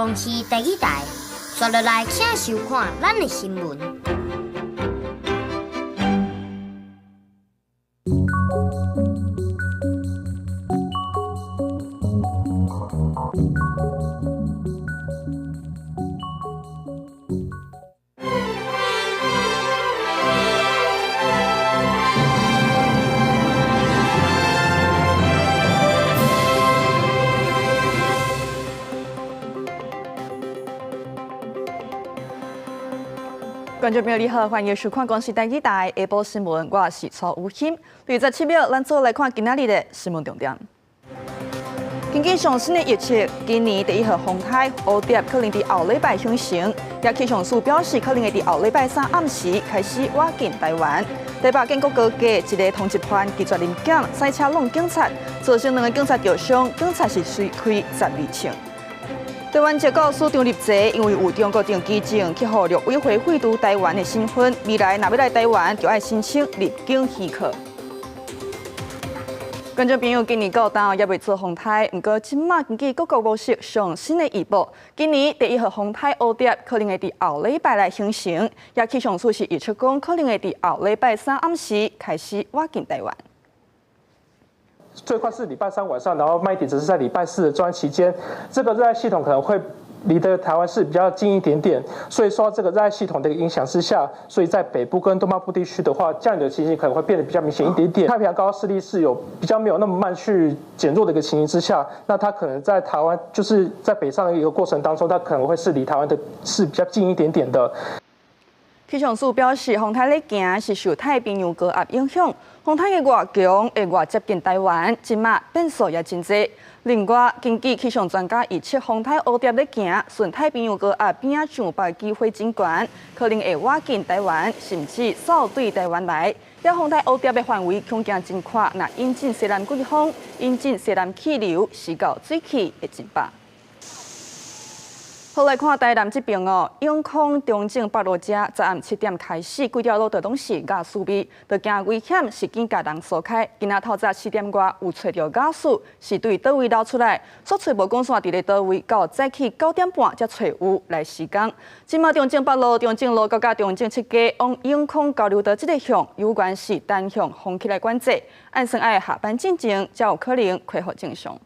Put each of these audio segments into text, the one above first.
公司第一台，刷落来请收看咱的新闻。观众朋友你好，欢迎收看《公视第一台下晡新闻》，我是曹武欣。27秒，咱做来看今仔日的新闻重点。根据上新的预测，今年第一号风台蝴蝶可能伫后礼拜形成，也气象署表示可能会伫后礼拜3暗时开始挖进台湾。台北建国高架一个通缉犯拒绝临检，赛车弄警察，造成2个警察受伤，警察是随开12枪。台湾籍告司张立济因为有中国定居证，去互陆委会废除台湾的身份，未来若要来台湾，就要申请入境许可。观众朋友，今年到冬也未做风台，不过今麦根据各国模式上新的预报，今年第一号风台蝴蝶可能会伫后礼拜来形成，也气象署是预测讲可能会伫后礼拜3暗时开始挖进台湾。最快是礼拜3晚上，然后卖点只是在礼拜4的这段期间，这个热带系统可能会离的台湾是比较近一点点，所以说这个热带系统的影响之下，所以在北部跟东半部地区的话，降雨的情形可能会变得比较明显一点点。太平洋高压势力是有比较没有那么慢去减弱的一个情形之下，那它可能在台湾就是在北上的一个过程当中，它可能会是离台湾的是比较近一点点的。气象署表示，风台咧行是受太平洋高压影响，风台的外强会越接近台湾，今麦变数也真多。另外，根据气象专家预测，风台蝴蝶咧行顺太平洋高压边啊上北机会真悬，可能会挖进台湾，甚至扫对台湾来。了风台蝴蝶的范围恐惊真宽，若引进西南季风，引进西南气流，时到水汽会真白。好来看台南这边哦，永康中正北路遮，昨暗7点开始，规条路都拢是驾驶味，就惊危险是警家人所开。今仔透早7点外有找到驾驶是对倒位捞出来，所找无讲线伫咧倒位，到早起9点半才找有来施工。今麦中正北路、中正路到中正7街往永康交流道这个向有关是单向封起来管制，按算爱下班进前才有可能恢复正常。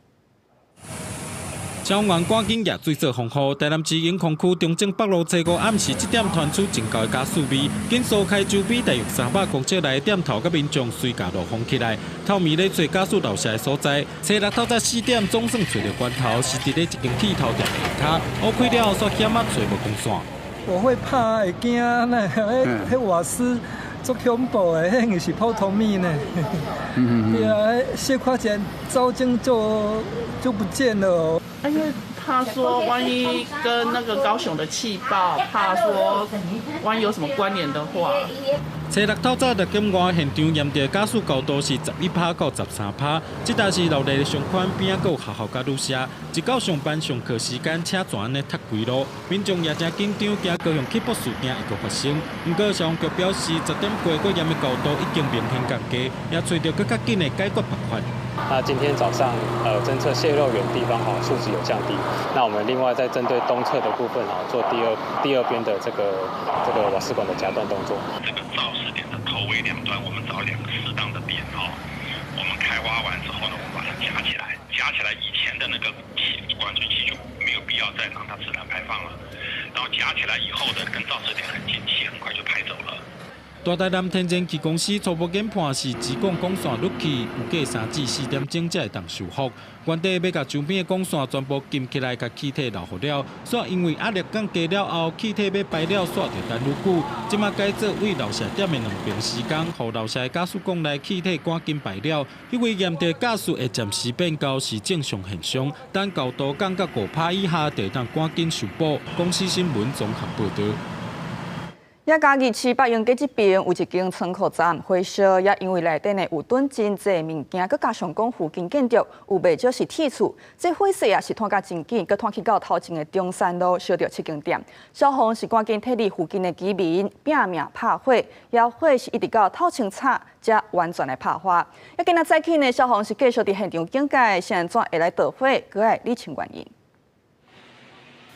消防员赶紧也追索防护，台南市永康区中正北路初5暗时7点传出真高的加速味，紧疏开周边大约300公尺内店头甲民众随架路封起来，透暝咧找加速楼下的所在。初六透早4点总算找到关头，是伫咧一间铁头店下骹，乌开了后煞险啊找无公线。我会怕，会惊呢，迄瓦斯足恐怖的，迄个是普通米呢。对啊，卸块钱早间就不见了哦。因为怕说，万一跟那个高雄的气爆，怕说万一有什么关联的话。初六透早，检外现场验到加速高度是11%到13%，这但是落地上宽边啊，有学校甲旅社，一到上班上课时间，车全安尼塞规路，民众也真紧张，惊高雄起爆事件会阁发生。不过消防局表示，10点过过验的高度已经明显降低，也找到更加紧的解决办法。那今天早上，侦测泄漏源地方数值有降低。那我们另外再针对东侧的部分做第二边的这个瓦斯管的夹断动作。这个肇事点的头尾两端，我们找2个适当的点我们开挖完之后呢，我们把它夹起来，以前的那个管水器就没有必要再让它自然排放了。然后夹起来以后的跟肇事点很近，气很快就排走了。大台南天然气公司初步检判是直管管线漏气，有计3至4点钟才会当修复。原地要甲周边的管线全部禁起来，甲气体留好了。煞因为压力降低了后，气体要排了，煞就等愈久。即马改做为楼下点的2边施工，互楼下的加速管内气体赶紧排了。因为验地加速会暂时变高是正常现象，但高度降到5%以下，就当赶紧修补。公司新闻综合报道。也嘉义市北永街这边有一间仓库站火烧，也因为内底呢有囤真侪物件，佮加上讲附近建筑有袂少是铁厝，这火势也是拖甲真紧，佮拖去到头前的中山路，烧着7间店。消防是赶紧替离附近的居民拼命拍火，也火是一直到头前擦才完全来拍花。也今仔早起呢，消防是继续伫现场警戒，是安怎会来导火，佮爱理清原因。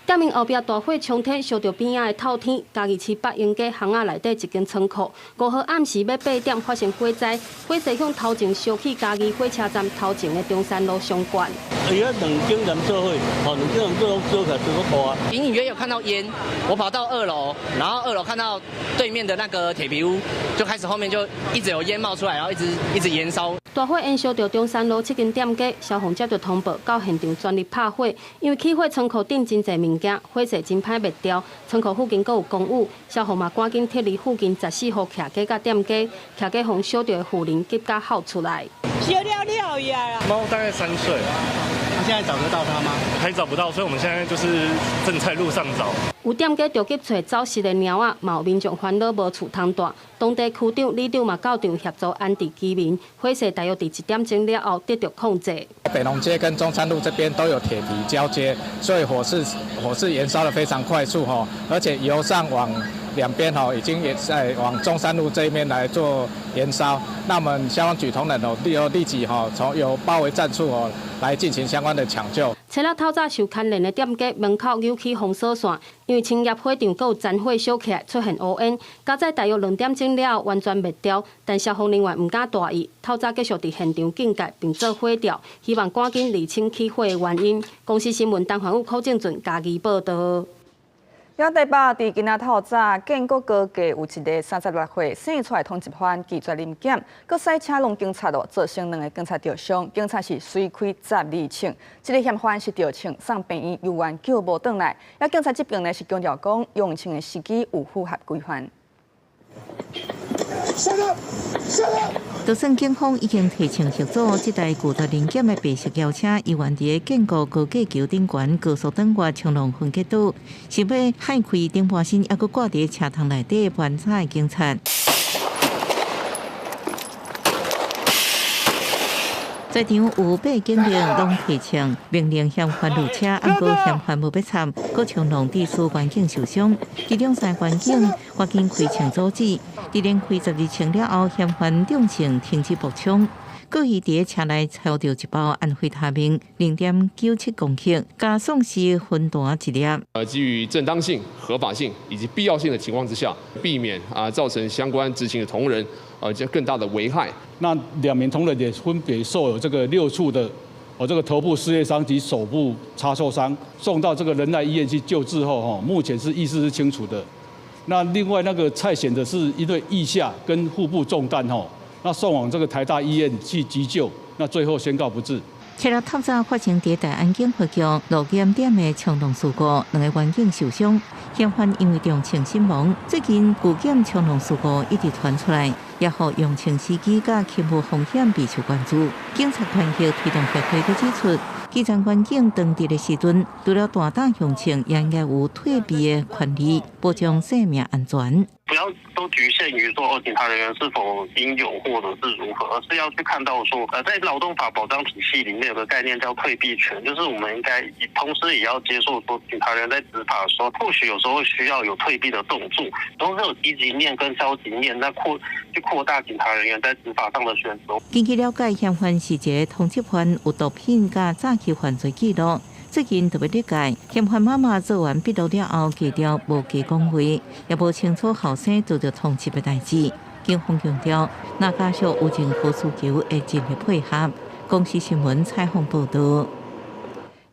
店面后壁大火冲天，烧到边仔的透天，嘉义市北营街巷仔内底一间仓库，5号暗时要8点发生火灾，火势向头前烧起嘉义火车站头前的中山路上馆。伊迄2间人做伙，2间人做起来这么大啊！隐隐约有看到烟，我跑到2楼，然后2楼看到对面的那个铁皮屋，就开始后面就一直有烟冒出来，然后一直燃烧。大火延烧到中山路7间店家，消防接到通报，到现场全力拍火，因为起火仓库顶真侪物件，火势真歹灭掉。仓库附近阁有公务，消防嘛赶紧撤离附近14户徛家甲店家，徛家互烧着的妇人急甲薅出来。烧了呀！猫大概3岁，那现在找得到它吗？还找不到，所以我们现在就是正在路上找。有店家着急找走失的猫仔，嘛有民众烦恼无厝通住。当地区长、里长嘛到场协助安置居民。火势大约伫1点钟了后得到控制。北农街跟中山路这边都有铁皮交接，所以火势燃烧得非常快速哈，而且由上往两边已经也在往中山路这一边来做燃烧。那我们消防局同仁立即从有包围战术来进行相关的抢救。除了透早受牵连的店家门口扭起封锁线，因为青叶火场阁有残火烧起来，出现乌烟。加在大约2点钟了完全灭掉，但消防人员唔敢大意，透早继续伫现场警戒并做火调，希望赶紧厘清起火的原因。公司新闻陈环宇、柯正俊家己报道。台北伫今仔透早，建国高架有一个36岁生出来通缉犯拒绝临检，佮驶车弄警察造成2个警察受伤，警察是随开12枪，这个嫌犯是吊枪送病院，由院救无转来。警察这边呢是强调讲，用枪的时机有符合规范。就算警方已经提枪协助，这台拒绝临检的白色轿车，依然伫建国高架桥顶悬高速等外冲浪分隔岛，是要害开顶半身，还佫挂伫车窗内底观察的警察。在场有8警力拢提枪，命令嫌犯入车，按过嫌犯无要参，佫冲浪致使环境受伤。其中3环境发现开枪阻止，连开12枪了后，嫌犯中枪停止步枪。故意伫车内抄到一包安非他命0.97公克，加送是分弹1粒。基于正当性、合法性以及必要性的情况之下，避免造成相关执行的同仁更大的危害。那2名同仁也分别受有这个6处的这个头部撕裂伤及手部擦受伤，送到这个仁爱医院去救治后，目前是意识是清楚的。那另外那个蔡显的是因为腋下跟腹部中弹那送往这个台大医院去急救，那最后宣告不治。除了透早发生伫大安警会局路检点的冲动事故，2个员警受伤，嫌犯因为中枪身亡。最近旧检冲动事故一直传出来，也互用枪司机甲勤务风险备受关注。警察团协推动协会佮指出，基层员警当值的时阵，除了大胆用枪，也应该有退避的权利，保障生命安全。不要都局限于说警察人员是否应有或者是如何，而是要去看到说，在劳动法保障体系里面有个概念叫退避权，就是我们应该同时也要接受说，警察人员在执法的时候，或许有时候需要有退避的动作，同时有积极面跟消极面，那扩大警察人员在执法上的选择。根据了解，嫌犯是一个通缉犯，有毒品甲早期犯罪记录。最近特别理解，嫌犯妈妈做完笔录了后，低调无加讲话，也无清楚后生遭到通缉的代志。警方强调，那家属有政府需求会尽力配合。公司新闻采访报道。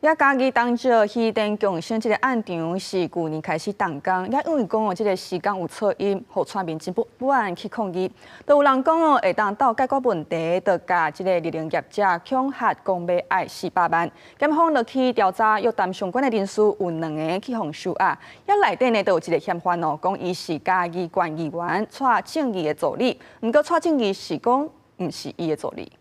嘉义东石渔电共生这个案场是去年开始动工，也因为讲这个时间有噪音，互村民真不安去抗议。都有人讲会当到解决问题，就甲这个利用业者恐吓讲要爱400万。检方落去调查，约谈相关的人士有2个去互收押，也内底呢都有一个嫌犯讲伊是嘉义县议员蔡正义的助理，不过蔡正义是讲唔是伊的助理。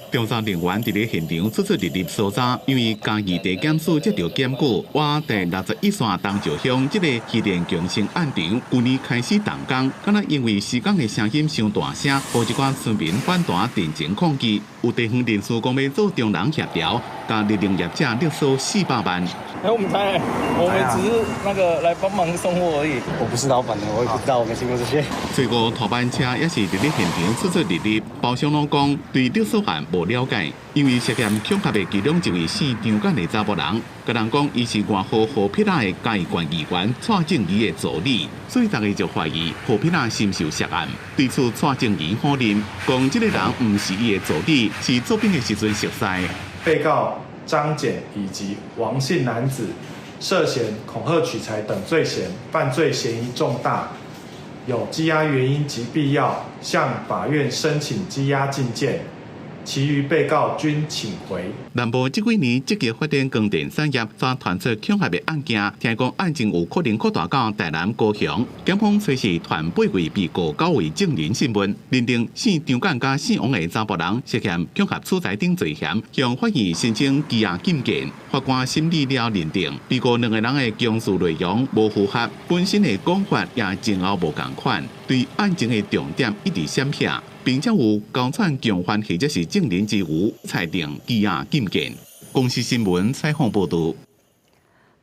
调查人员伫咧现场出日日搜查，因为嘉义地检署接到检举，话第61线东石乡这个渔电共生案场，去年开始动工，敢若因为施工的声音伤大声，互一寡村民反弹电情抗议。有地方人士讲要做中人协调，甲利用业者勒索400万。我们才来，我们只是那个来帮忙送货而已。我不是老板的，我也不知道，我没听过这些。最后拖班车也是伫咧现场出入入，包厢拢讲对律师案无了解，因为涉嫌恐吓的其中一位姓张干的查甫人，甲人讲伊是外号何撇仔的嘉义县议员蔡正仪的助理，所以大家就怀疑何撇仔深受涉案。对此，蔡正仪否认，讲这个人唔是伊的助理，是作兵的时阵熟悉。被告张简以及王姓男子涉嫌恐吓取财等罪嫌，犯罪嫌疑重大，有羁押原因及必要，向法院申请羁押禁见。其余被告均请回。南部这几年积极发展光电产业，所传出恐吓的案件，听讲案情有可能扩大到台南、高雄。检方随时传8位被告9位证人讯问，认定姓张干加姓王的查甫人涉嫌恐吓取财等罪嫌，向法院申请羁押禁见。法官审理了认定，被告2个人的供述内容无符合，本身的讲法也前后无同款，对案情的重点一直闪避。并且有交串共犯或者是证人之余，裁定羁押禁见。公司新闻采访报道。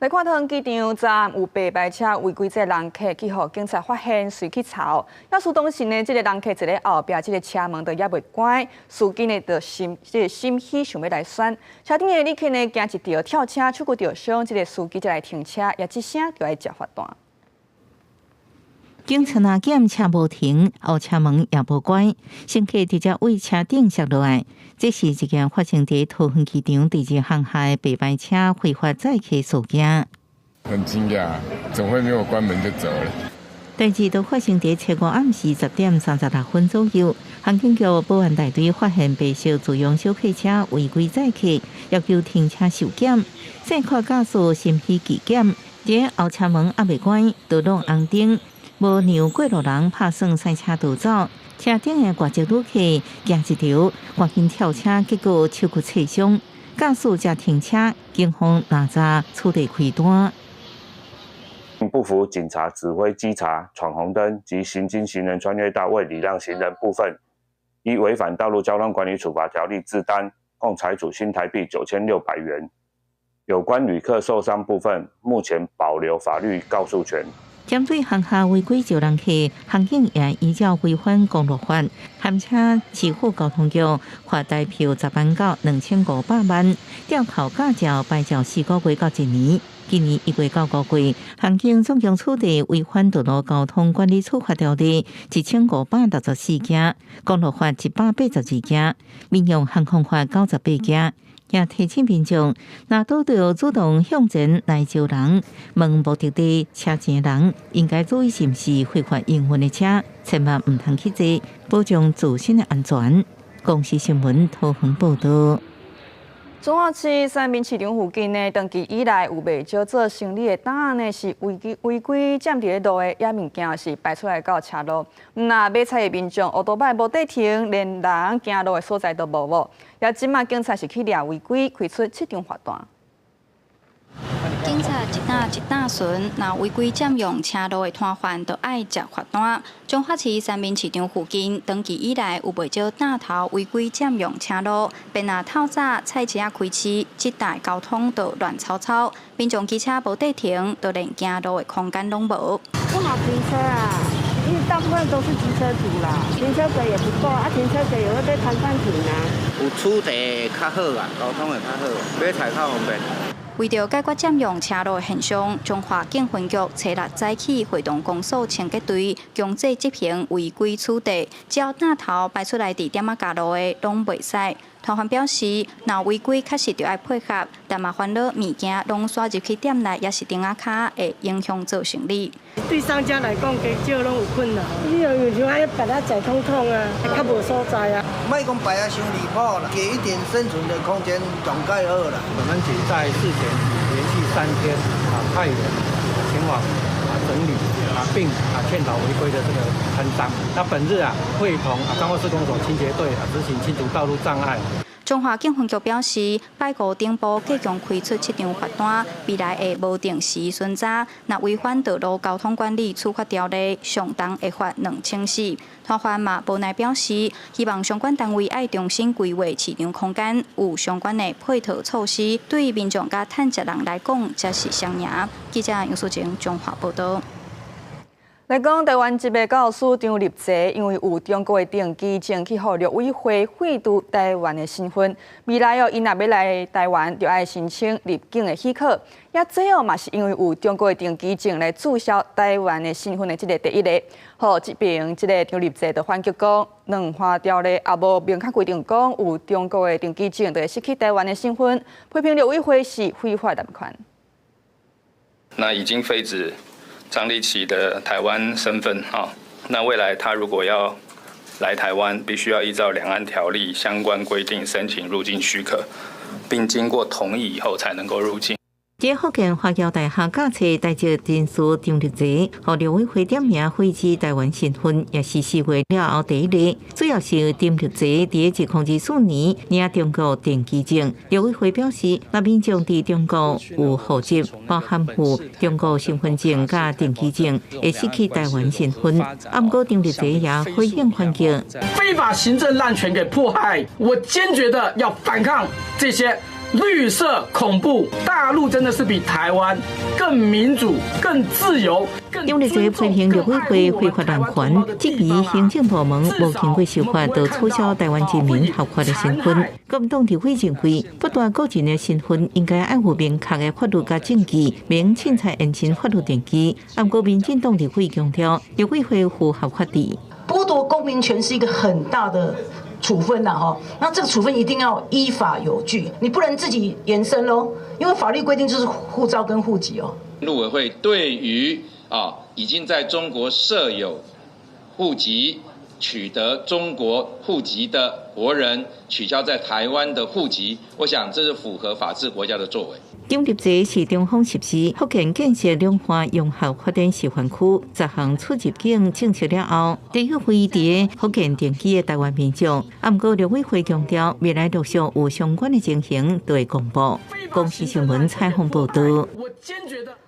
来看桃园机场站有白牌车违规载人客，去互警察发现，随去查。要是当时呢，这个人客坐咧后壁，这个车门都也未关，司机呢就心喜想要来选。车顶的旅客呢，惊一条跳车，出过着伤，这个司机才来停车，也一声就来接罚单。警察啊检车无停，后车门也无关，乘客直接为车顶摔落来。这是一件发生在桃园机场第2航海白牌车非法载客事件。很惊讶，怎么会没有关门就走了？代志都发生在7号暗时10点36分左右，航警局保安大队发现白色自用小客车违规载客，要求停车受检。正确驾驶心喜拒检，这后车门也未关，道路红灯。无让过路人拍算赛车逃走，车顶的外籍旅客惊一条，赶紧跳车，结果手骨挫伤。驾驶才停车，警方拿查处理开单。不服警察指挥稽查、闯红灯及行经行人穿越道未礼让行人部分，依违反道路交通管理处罚条例自担，共裁处新台币9600元。有关旅客受伤部分，目前保留法律告诉权。针对航下违规招人客，航警也依照违反公路法，函车市府交通局罚代票10万到2500万，吊扣驾照牌照4个月到1年。今年1月到5月，航警总共处理违反道路交通管理处罚条例1564件，公路法182件，民用航空法98件。也提醒民众，若拄到主动向前来招人，问目的地车钱人，应该注意是毋是非法营运的车，千万唔通去坐，保障自身的安全。公司新闻桃园报道。中华市三民市场附近呢，长期以来有袂少做生意的档案呢，是违规占伫咧路的野物件是摆出来到车路。那买菜的民众乌多摆无地停，连人行路的所在都无。也即马警察是去抓违规，开出7张罚单。警察一打巡，若违规占用车路的摊贩，就爱接罚单。中华市三民市场附近，长期以来有袂少大头违规占用车路，便若透早菜市仔开市，这带交通就乱糟糟，民众机车无地停，就连行路的空间拢无。不好停车啊，因为大部分都是机车族啦，停车格也不够啊，停车格也会被摊贩停啊。有土地较好啊，交通会较好，买菜较方便。为着解决占用车路的现象，中华警分局初6早起会动公所清洁队，强制执行违规取缔，只要大头摆出来伫点仔架路的，拢袂使。摊贩表示，若违规确实就要配合，但麻烦了物件拢刷入去店内，也是顶仔卡会影响做生意。对商家来讲，加少拢有困难。你有像爱把它giải通通啊，较无所在啊。莫讲摆啊伤离谱啦，给一点生存的空间总该好啦。我们仅在事前连续3天派人前往整理并劝导违规的这个摊商。那本日会同彰化市公所清洁队执行清除道路障碍。中华警分局表示，拜五顶部计将开出7张罚单，未来会无定时巡查，若违反道路交通管理处罚条例，上重会罚2000。团员嘛无奈表示，希望相关单位爱重新规划市场空间，有相关的配套措施，对民众甲趁食人来讲才是双赢。记者杨淑晴综合报道。来讲，台湾一位教师张立泽，因为有中国的定居证，去互陆委会废除台湾的身份。未来伊若要来台湾，就要申请入境的许可。也这嘛是因为有中国的定居证来注销台湾的身份的这个第一例。好，这边这个张立泽的反击讲，两项条例也无明确规定讲有中国的定居证就会失去台湾的身份，批评陆委会是非法贷款。那已经废止张立奇的台湾身份啊，那未来他如果要来台湾，必须要依照两岸条例相关规定申请入境许可，并经过同意以后才能够入境。在福建华侨大学教册代职人士张立泽，互陆委会点名废止台湾身份，也是4月了后第一例。主要是张立泽伫2004年领中国定居证，陆委会表示，若民众伫中国有户籍，包含有中国身份证甲定居证，会失去台湾身份。不过张立泽也回应反击，非法行政滥权给迫害，我坚决的要反抗这些绿色恐怖。大陆真的是比台湾更民主、更自由。张立泽批评陆委会非法滥权，质疑行政部门无经过修法就取消台湾人民合法的身份。国民党立委认为，不断个人的身份应该按有明确的法律甲证据，免凊彩延伸法律定居。不过，民进党立委强调，陆委会符合法律。剥夺公民权是一个很大的处分呐，哈，那这个处分一定要依法有据，你不能自己延伸喽，因为法律规定就是护照跟户籍哦。陆委会对于已经在中国设有户籍、取得中国户籍的国人取消在台湾的户籍，我想这是符合法治国家的作为。张立泽是中方实施福建建设两岸融合发展示范区10项出入境政策了后，第一回伫福建定居的台湾民众，不过陆委会强调，未来陆续有相关的情形就会公布。公视新闻采访报道。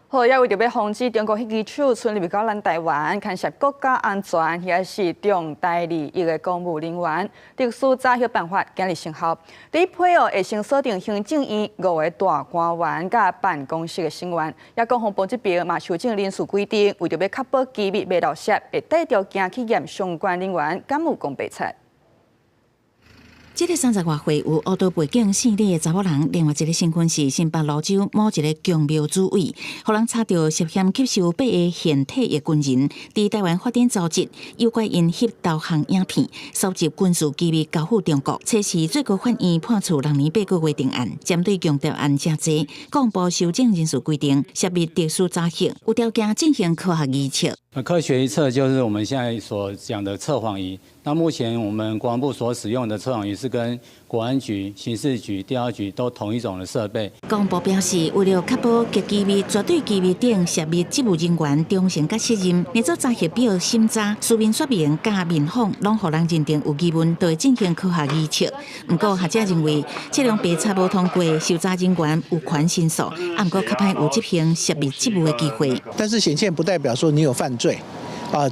好，也为着要防止中国迄支手顺入到咱台湾，干涉国家安全，也是重大利益的公务人员，特殊查核办法今日生效。第一批会先锁定行政院5个大官员甲办公室的成员，也国防部这边嘛修正人事规定，为着要确保机密袂漏泄，会带条件去验相关人员敢有讲白贼。这个30外岁有乌道背景姓李的查某人，另外一个身份是新北蘆洲某一个公庙主委，互人查到涉嫌吸收8个现体的军人，伫台湾发展组织，诱拐因翕导航影片，收集军事机密交付中国。测试最高法院判处6年8个月定案，针对强调案真济，公布修正人事规定，设立特殊查核，有条件进行科学仪测。科学仪测就是我们现在所讲的测谎仪。那目前我们国防部所使用的测谎仪是跟国安局、刑事局、调查局都同一种的设备。国防部表示，为了确保极机密、绝对机密等涉密职务人员忠诚甲责任，每组查核表审查、书面说明加面访，拢互人认定有疑问，就会进行科学仪测。不过学者认为，这种白查无通过，受查人员有权申诉，不过较歹有执行涉密职务的机会。但是显现不代表说你有犯罪。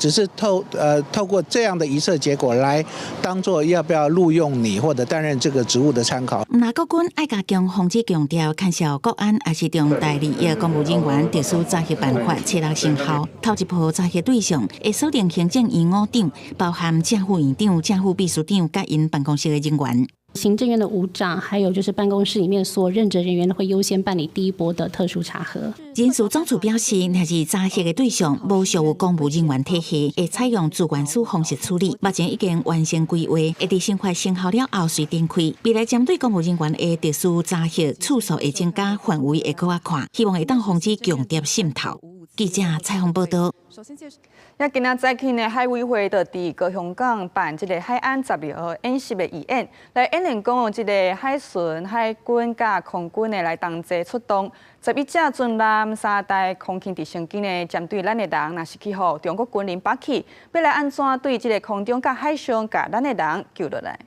只是透过这样的仪测结果来当做要不要录用你或者担任这个职务的参考。那国军爱加强防止强调看效国安也是重大利益公务人员特殊查核办法7日生效。头一波查核对象会锁定行政院5长，包含正副院长、正副秘书长甲因办公室的人员。行政院的5长，还有就是办公室里面所任职人员会优先办理第一波的特殊查核。人事总处表示，若是查核的对象无属于公务人员体系，会采用自管署方式处理。目前已经完成规划，会伫新法生效了后随展开。未来针对公务人员的特殊查核次数会增加，范围会搁较宽，希望会当防止强谍渗透。记者采访报道。也今仔早起呢，海委会就伫高雄港办这个海岸12号演习的义演，来演练讲这个海巡、海军甲空军的来同齐出动，11架军舰、3台空勤直升机呢，针对咱的人，若是去互中国军人拔起，要来安怎对这个空中甲海上甲咱的人救落来？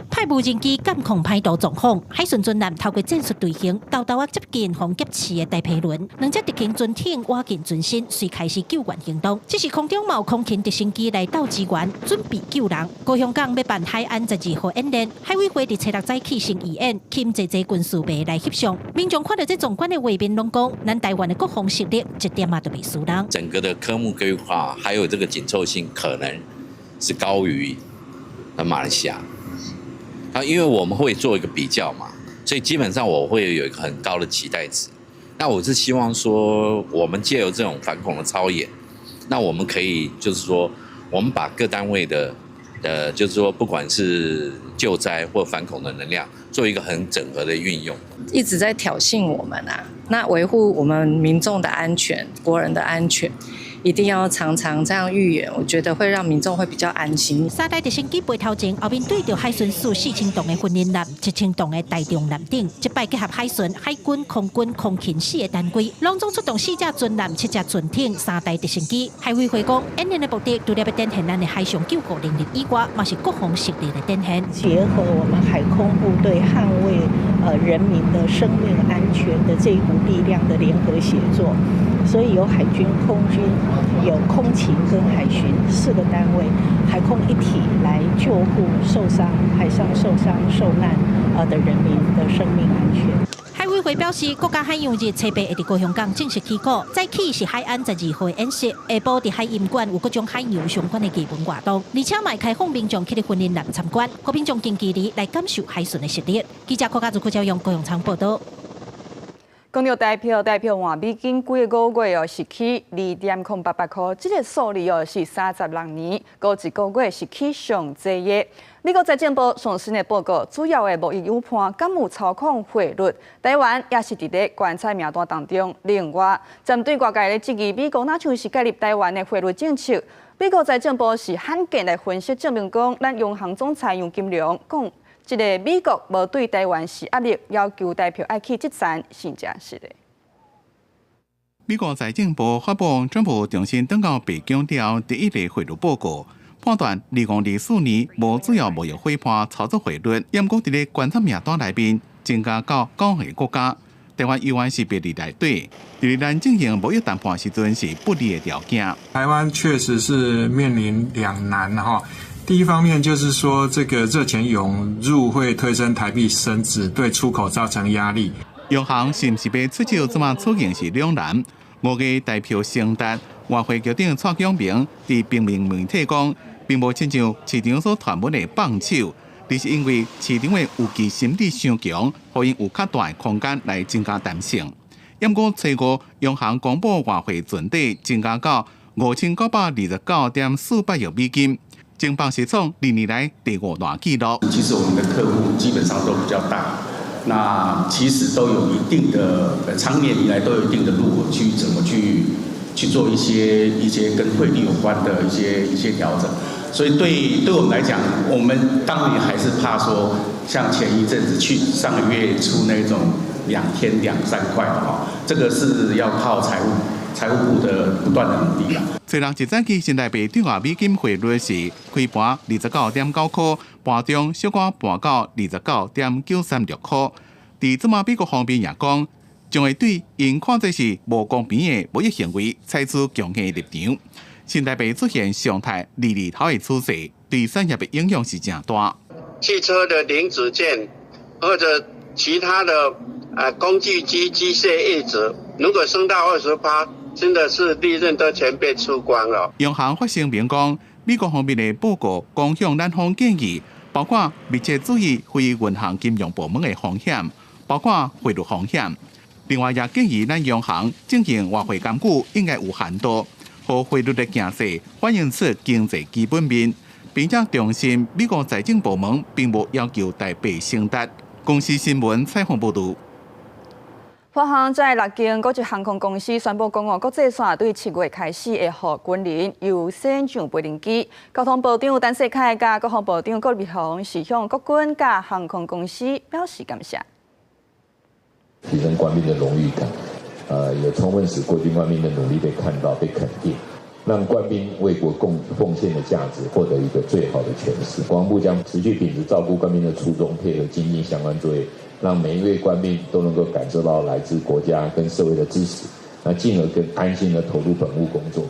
派海无人机监控歹道状况，海巡军舰透过战术队形，高度接近防劫持的大皮轮，两只敌舰军艇挖进船身，遂开始救援行动。这是空中冒空勤直升机来到支援，准备救人。高雄港要办海安12号演练，海委会伫初6早起成义演，请济军事备来翕相。民众看到这壮观的画面，拢讲咱台湾的国防实力一点都未输人。整个的科目规划还有这个紧凑性，可能是高于马来西亚。因为我们会做一个比较嘛，所以基本上我会有一个很高的期待值。那我是希望说，我们借由这种反恐的操演，那我们可以就是说，我们把各单位的就是说，不管是救灾或反恐的能量，做一个很整合的运用。一直在挑衅我们啊，那维护我们民众的安全、国人的安全。一定要常常这样预演，我觉得会让民众会比较安心。3台直升机背头前，后面对着海巡署4000栋的训练舰、1000栋的大中舰顶，一摆结合海巡、海军、空军、空勤4个单位，隆重出动4架军舰、7架军艇、3台直升机。海委会讲，演练的目的除了要展现咱的海上救护能力以外，也是国防实力的展现。结合我们海空部队捍卫人民的生命安全的这一股力量的联合协作，所以有海军、空军。有空勤跟海巡4个单位，海空一体来救护受伤、海上受伤受难的人民的生命安全。海委会表示，国家海洋日初8会伫高雄港正式起稿，早起是海安12号演习，下晡伫海音馆有各种海洋相关的艺文活动，而且卖开放民众去训练舰参观，和民众近距离来感受海巡的实力。记者柯家族赵用高雄场报道。公牛代表换美金几个月失去2.08块，这个数字是36年过一个月失去上济的。美国财政部上新的报告，主要的贸易误判敢有操控汇率，台湾也是伫咧观察名单当中。另外，针对外界的质疑，美国哪像是介入台湾的汇率政策，美国财政部是罕见来分析，证明讲咱央行总裁杨金龙讲。一个美国无对台湾施压力，要求代表爱去积产，是真实的。美国财政部发布宣布重新登到被强调第一个汇率报告，判断2024年无主要贸易伙伴操作汇率，严格伫咧观察名单内面增加到9个国家，台湾依然是别伫内底。伫咱进行贸易谈判时阵是不利的条件。台湾确实是面临两难哈。第一方面就是说，这个热钱涌入会推升台币升值，对出口造成压力。央行是不是要出手这么处境是两难。5个代表承担外汇局长蔡永明伫平面媒体讲，并无亲像市场所传闻的放手，而是因为市场的有机心理伤强，互因有较大的空间来增加弹性。不过初5央行公布外汇存底增加到5929.48亿美金。经办协创2年来第5大纪录。其实我们的客户基本上都比较大，那其实都有一定的长年以来都有一定的路去怎么去做一些跟汇率有关的一些调整。所以对我们来讲，我们当然还是怕说，像前一阵子上个月出那种2天2-3块的哈，这个是要靠财务部的不断的努力啦。初6一早起新台币对外美金汇率是开盘29.9块，盘中小可盘到29.936块。伫这么美国方面也讲，将会对因看这是无公平的贸易行为采取强硬立场。新台币出现上台利率头的趋势，对产业的影响是真大。汽车的零组件或者其他的工具机械业者，如果升到20%。真的是利润都全被出光了。央行发声明讲，美国方面的报告共向咱方建议，包括密切注意非银行金融部门的风险，包括汇率风险。另外，也建议咱央行进行外汇监管应该有限度，和汇率的形势反映出经济基本面，并且重申美国财政部门并无要求台币升值。公司新闻采访报道。华航在6间国际航空公司宣布讲国际线对7月开始会予军人优先上飞行机。交通部长陈世凯甲国防部长郭立雄是向国军甲航空公司表示感谢。提升官兵的荣誉感，也充分使国军官兵的努力被看到、被肯定。让官兵为国奉献的价值获得一个最好的诠释。国防部将持续秉持照顾官兵的初衷，配合精进相关作业，让每一位官兵都能够感受到来自国家跟社会的支持，那进而更安心的投入本务工作。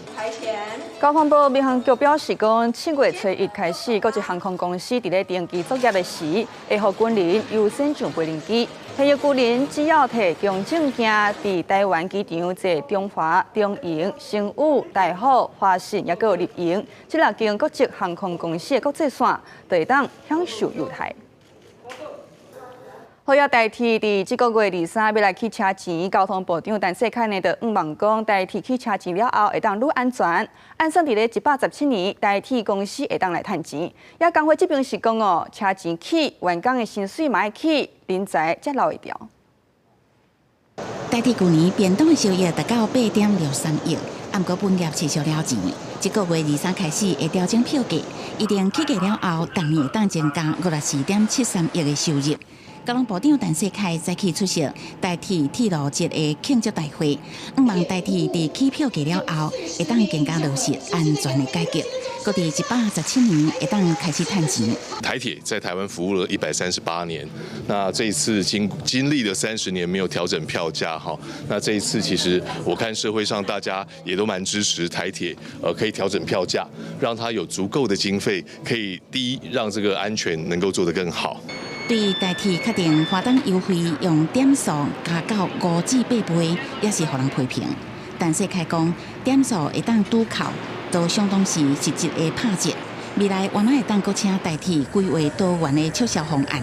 交通部民航局表示，讲7月初1开始，各级航空公司伫咧登记作业的时，会予军人优先上飞行机。退役军人只要提供证件，伫台湾机场坐中华、中营、星宇、大好、华信，也有立营，即6间国际航空公司的国际线，就会当享受优待。好要代替伫这个月23要来去车钱，交通部长陈世凯呢，就望讲代替去车钱了后，会当愈安全。按算伫咧117年，代替公司会当来趁钱。也工会这边是讲哦，车钱起，员工的薪水嘛爱起，人才才留会掉。代替去年便当的收益达到8.63亿，按过本业持续了钱。这个月23开始会调整票价，一定起价了后，当年会当增加54.73亿的收入。交通部长陈世凯早起出席代替铁路节的庆祝大会，希望代替伫起票价了后，会当更加落实安全的改革。各伫117年会当开始趁钱。台铁在台湾服务了138年，那这一次经历了30年没有调整票价哈，那这一次其实我看社会上大家也都蛮支持台铁，可以调整票价，让它有足够的经费，可以第一让这个安全能够做得更好。对于代替确定花灯优惠用点数加到5至8倍，也是互人批评。陈世凯讲，点数会当拄扣，都相当是实质的拍折。未来原来会当搁请代替规划多元的促销方案，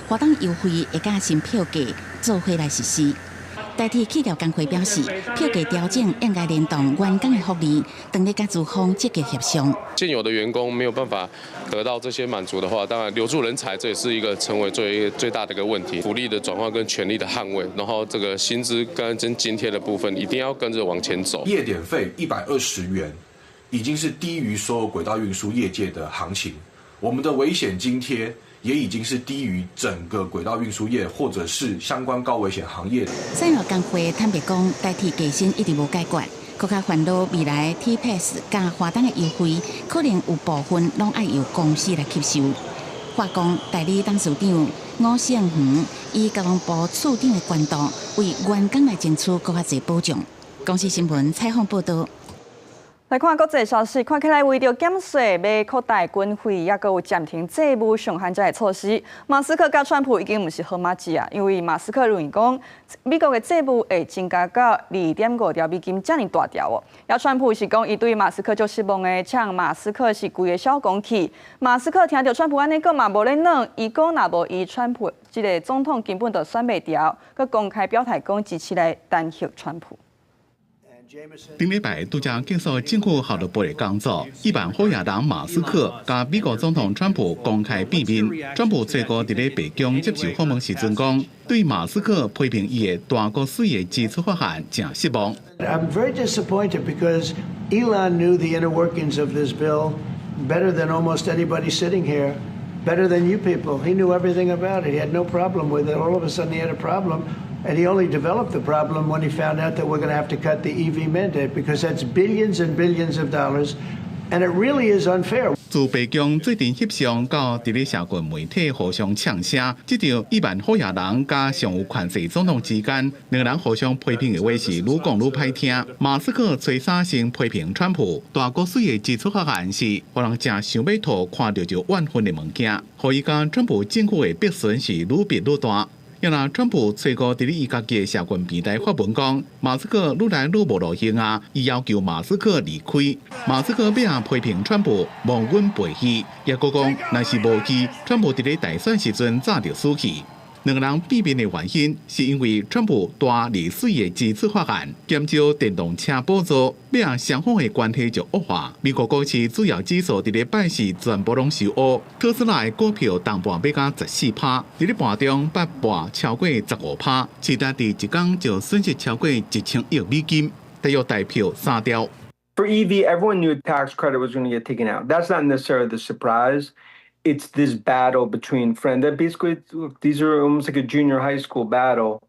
花灯优惠会甲新票价做伙来实施。代替企业工会表示，票价调整应该联动员工的福利，等咧甲资方积极协商。现有的员工没有办法得到这些满足的话，当然留住人才，这也是一个成为最大的一个问题。福利的转换跟权利的捍卫，然后这个薪资跟津贴的部分一定要跟着往前走。夜点费120元，已经是低于所有轨道运输业界的行情。我们的危险津贴也已经是低于整个轨道运输业或者是相关高危险行业的。产业工会坦白讲，代替加薪一直无解决，更加烦恼未来 T-Pass 加花灯的优惠，可能有部分拢爱由公司来吸收。化工代理董事长吴胜远以交通部处长的管道，为员工来争取更加侪保障。公司新闻采访报道。来看国际消息，看起来为着减税、要扩大军费，也有暂停债务上限这的措施。马斯克甲川普已经不是好麻子啊，因为马斯克认为讲美国的债务会增加到2.5兆美金，这么大条哦。也川普是讲伊对马斯克就失望的，呛马斯克是规个小公器。马斯克听到川普安尼讲嘛，无咧软，伊讲若无伊川普这个总统根本就选袂掉，佮公开表态讲支持来弹劾川普。顶礼拜拄则结束政府效率部的工作，亿万好野人马斯克甲美国总统川普公开见面。川普最高伫咧白宫接受访问时阵讲，对马斯克批评伊的大国税的基础法案真失望。I'm very disappointed because Elon knew the inner workings of this bill better than almost anybody sitting here, better than you people. He knew everything about it. He had no problem with it. All of a sudden, he had a problem. And he only developed the problem when he found out that we're going to have to cut the EV mandate because that's billions and billions of dollars, and it really is unfair. 自白宫最近翕相到伫咧社群媒体互相呛声，这条亿万好野人甲上有权势总统之间，两人互相批评的话是愈讲愈歹听。马斯克吹沙先批评川普大国税的基础法案是，互人真想要吐看到就怨愤的物件，互伊甲川普政府的逼损是愈逼愈大。要拿川普最高伫咧伊家己的社群平台发文讲，马斯克愈来愈无路用啊！伊要求马斯克离开。马斯克要批评川普忘恩背义，也佫讲，若是无记，川普伫咧大选时阵早就死去。两人避免的原因，是因为川普大利税的基础法案减少电动车补助，要让双方的关系就恶化。美国股市主要指数伫咧拜四全部拢收乌，特斯拉的股票当盘要到14%，伫咧盘中八盘超过15%，其他第一天就损失超过1000亿美金，大约代表3条。For EV, everyone knew tax credit was going to get taken out. That's not necessarily the surprise. It's this battle between friends. That basically, these are almost like a junior high school battle.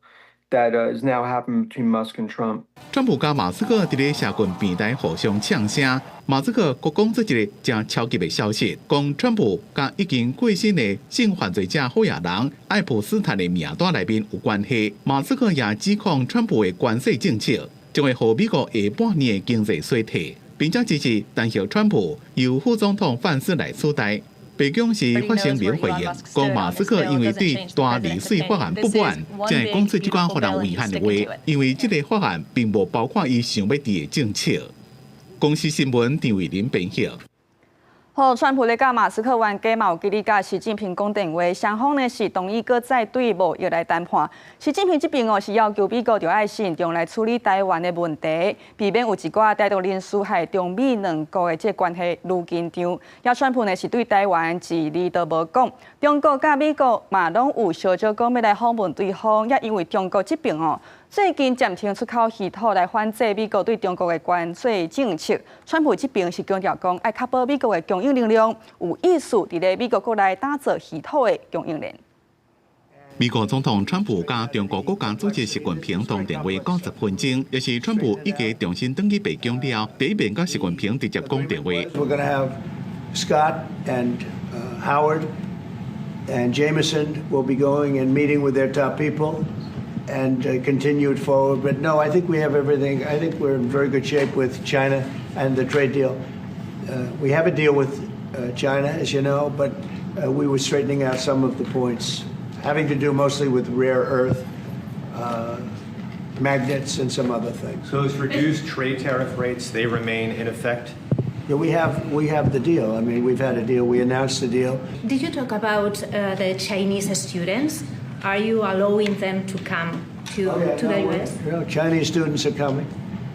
that is now happening between Musk and Trump. 川普甲马斯克伫咧社群平台互相呛声，马斯克佫讲出一个正超级的消息，讲川普甲已经过身的性犯罪者好野人爱普斯坦的名单内面有关系。马斯克也指控川普的关税政策将会让美国下半年的经济衰退，并且支持弹劾川普由副总统范斯来取代。白宫是发声明回应，讲马斯克因为对大利税法案不满，才会讲出这款互人遗憾的话，因为这个法案并无包括伊想要伫的政策。公司新闻张伟林编辑。好，川普咧甲马斯克冤家嘛有记哩甲习近平讲电话，双方呢是同意搁再对贸易来谈判。习近平这边是要求美国着爱慎重来处理台湾的问题，避免有一寡带动因素害中美两国的这关系愈紧张。也川普呢是对台湾一字都无讲，中国甲美国嘛拢有小少讲要来访问对方，也因为中国这边最近暂停出口稀土来反制美国对中国的关税政策。川普这边是强调讲，要确保美国的供应能力有意识伫咧美国国内打造稀土的供应链。美国总统川普甲中国国家主席习近平通电话90分钟，也是川普一家重新登记白宫了，第一遍甲习近平直接讲电话。We're going to have Scott and Howard and Jameson will be going and meeting with their top people and continue it forward. But no, I think we have everything. I think we're in very good shape with China and the trade deal. We have a deal with China, as you know, but we were straightening out some of the points, having to do mostly with rare earth, magnets, and some other things. So those reduced trade tariff rates, they remain in effect? Yeah, we have the deal. I mean, we've had a deal. We announced the deal. Did you talk about the Chinese students? Are you allowing them to come to the U.S.? No, Chinese students are coming.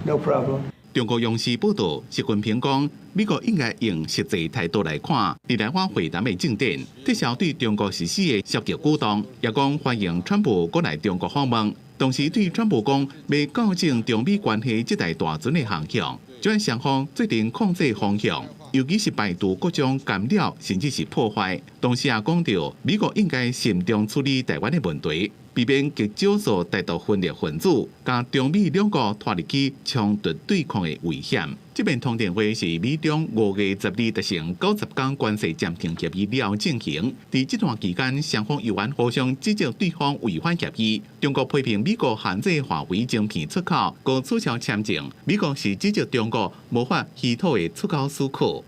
No problem. 中国央视报道，习近平讲，美国应该用实际态度来看伫台湾会谈的进展，撤销对中国实施的消极举动，也讲欢迎川普过来中国访问。同时对川普讲，要校正中美关系这代大船的航向，将双方决定控制方向，尤其是排除各种干扰甚至是破坏。同时也讲到，美国应该慎重处理台湾的问题，避免极少数带到分裂分子，将中美两国拖入去冲突对抗的危险。这边通电话是美中5月12达成90天关税暂停协议了进行。在这段期间，双方有缘互相指责对方违反协议。中国批评美国限制华为晶片出口，搁取消签证。美国是指责中国无法稀土的出口许可。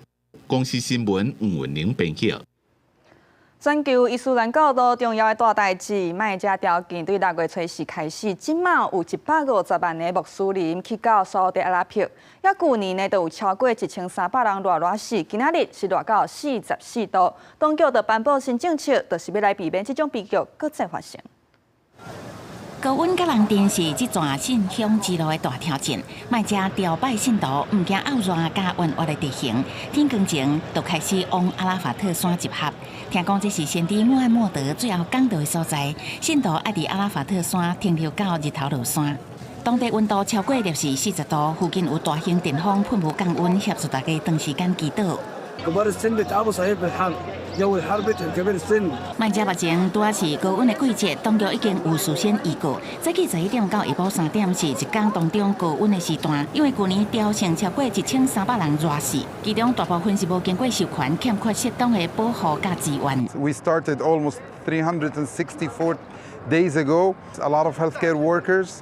公司新闻吴文玲编辑。全球伊斯兰教徒重要的大代志，卖这条件对6月初4开始，即马有150万的穆斯林去到沙特阿拉伯，也去年呢，就有超过1300人热死，今仔日是热到44度。当局就颁布新政策，就是要来避免这种悲剧搁再发生。高温甲人电是这段信仰之路的大挑战，卖只朝拜信徒唔惊拗热甲弯弯的地形，天光前就开始往阿拉法特山集合。听讲这是先知穆罕默德最后讲道的所在，信徒爱伫阿拉法特山停留到日头落山。当地温度超过40度，附近有大型电风喷雾降温，协助大家长时间祈祷。卖只目前拄啊是高温的季节，当局已经有事先预告，早起11点到下晡3点是一天当中高温的时段，因为去年雕成超过1300人热死，其中大部分是无经过授权，欠缺适当的保护甲资源。We started almost 364 days ago. A lot of healthcare workers.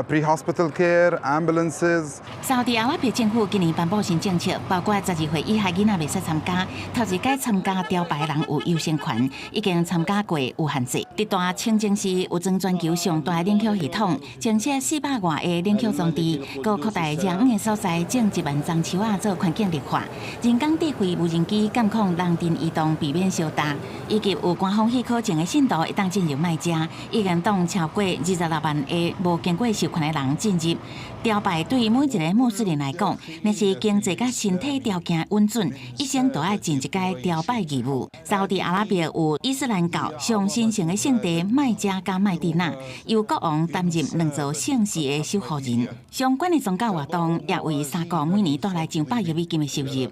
Pre-hospital care, ambulances. 沙特阿拉伯政府今年颁布新政策，包括12岁以下囡仔袂使参加，头一届参加雕牌人有优先权，已经参加过有限制。这段清净市有装全球上大冷气系统，增设400外的冷气装置，搁扩大热远的所在种1万丛树仔做环境绿化，人工智慧无人机监控人阵移动，避免相搭，以及有官方许可证的信徒会当进入卖家，已经当超过26万的无经过授权的人进入。雕拜对每一个穆斯林来讲，那是经济甲身体条件稳准，一生都爱尽一届雕拜义务。沙特阿拉伯有伊斯兰教上神圣的圣地麦加甲麦地那，由国王担任2座圣寺的守护人。相关的宗教活动也为3个每年带来上百亿美金的收入。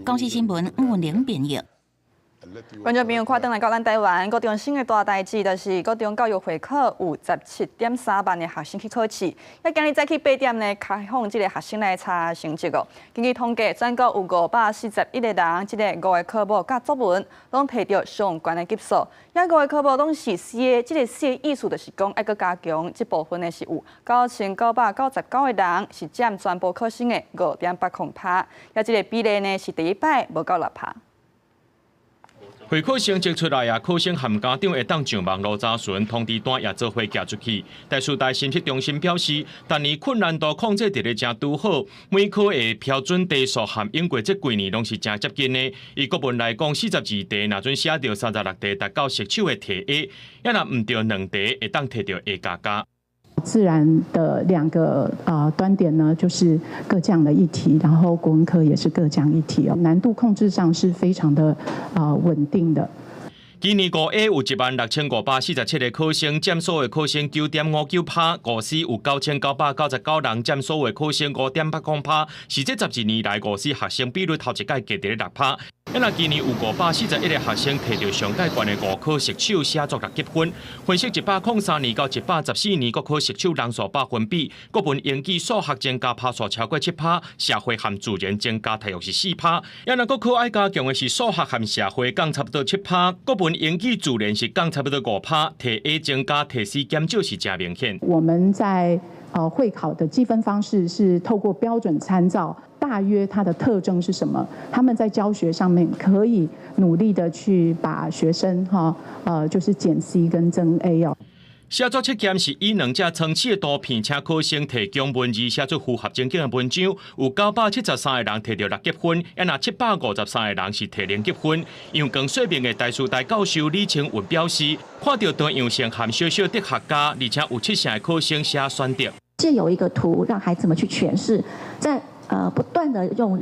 公司新闻吴文玲编译。观众朋友，看转来到咱台湾，高中生的大代志，就是高中教育会考有17.3万的学生去考试。要今日早起8点呢，开放这个学生来查成绩哦。根据统计，全国有541个人，这个5个科目甲作文拢摕到上悬的级数。遐5个科目拢是 C 的，这个 C 的意思就是讲爱搁加强这部分的是有9999个人是占全部考生的5.80%，遐这个比例呢是第一摆无到6%。会考成绩出来啊，考生含家长会当上网络查询，通知单也做伙寄出去。台师大信息中心表示，但年困难度控制得咧正拄好，每科的标准题数含英国这几年拢是正接近的。以国文来讲，42题若准写到36题达到熟手的题 A， 也若唔到2题会当摕到 A 加加。自然的2个端点呢，就是各降了1题，然后国文科也是各降1题哦，难度控制上是非常的稳定的。今年5A 有16547个考生，占所有考生9.59%；5C 有9999人，占所有考生5.80%，是这12年来5C学生比率头一届加伫6%。咱今年有541个学生摕到上届悬的5科熟手写作6级分，分析103年到114年国考熟手人数百分比，国文、英语、数学增加趴数超过7%，社会和自然增加大约是4%。咱国考爱加强的是数学和社会降差不多7%，国文、英语、自然是降差不多5%，题 A 增加，题 C 减少是真明显。我们在会考的计分方式是透过标准参照，大约它的特征是什么？他们在教学上面可以努力的去把学生就是减 C 跟增 A 哦。写作测验是以2只层次的图片，请考生提供文字写出符合情境的文章，有973个人摕到6级分，也若753个人是摕0级分。杨光说明的台师大教授李清云表示，看到段样性含小小的学家，而且有7成的考生写选择。借由一个图，让孩子们去诠释，在不断的用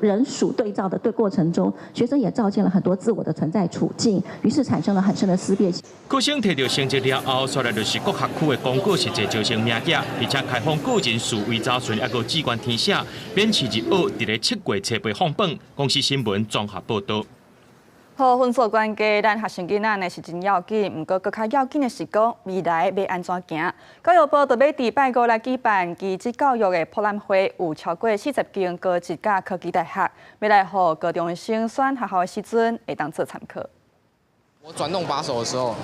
人属对照的过程中，学生也照见了很多自我的存在处境，于是产生了很深的思辨。考生摕到成绩了后，接来就是各学区的公告实际招生名额，而且开放个人数位查询，还有志愿填写，免试日学，伫咧7月初8放榜。公司新闻综合报道。好，分数关系，咱学生囡仔呢是真要紧，不过更较要紧的是讲未来要安怎行。教育部就要伫拜五来举办技职教育的博览会，有超过40间高职甲科技大学，要来互高中生选学校的时阵会当做参考。我转动把手的时候，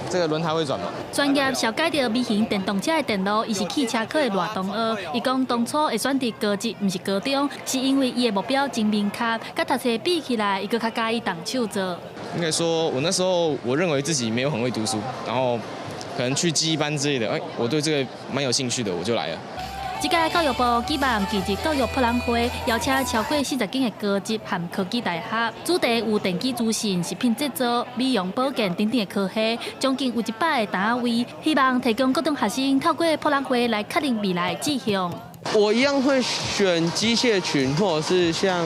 这个轮胎会转吗？专业小解到微型电动车的电路，伊是汽车科的赖同学。伊讲当初会选择高职，毋是高中，是因为伊的目标真明确，甲读册比起来，伊搁较介意动手做。应该说，我那时候我认为自己没有很会读书，然后可能去记忆班之类的，我对这个蛮有兴趣的，我就来了。这届教育部举办技职教育博览会，邀请超过40间的高职和科技大学，主题有电机资讯、食品制造、美容保健等等的科系，将近有100个单位，希望提供高中学生透过博览会来确定未来的志向。我一样会选机械群，或者是像，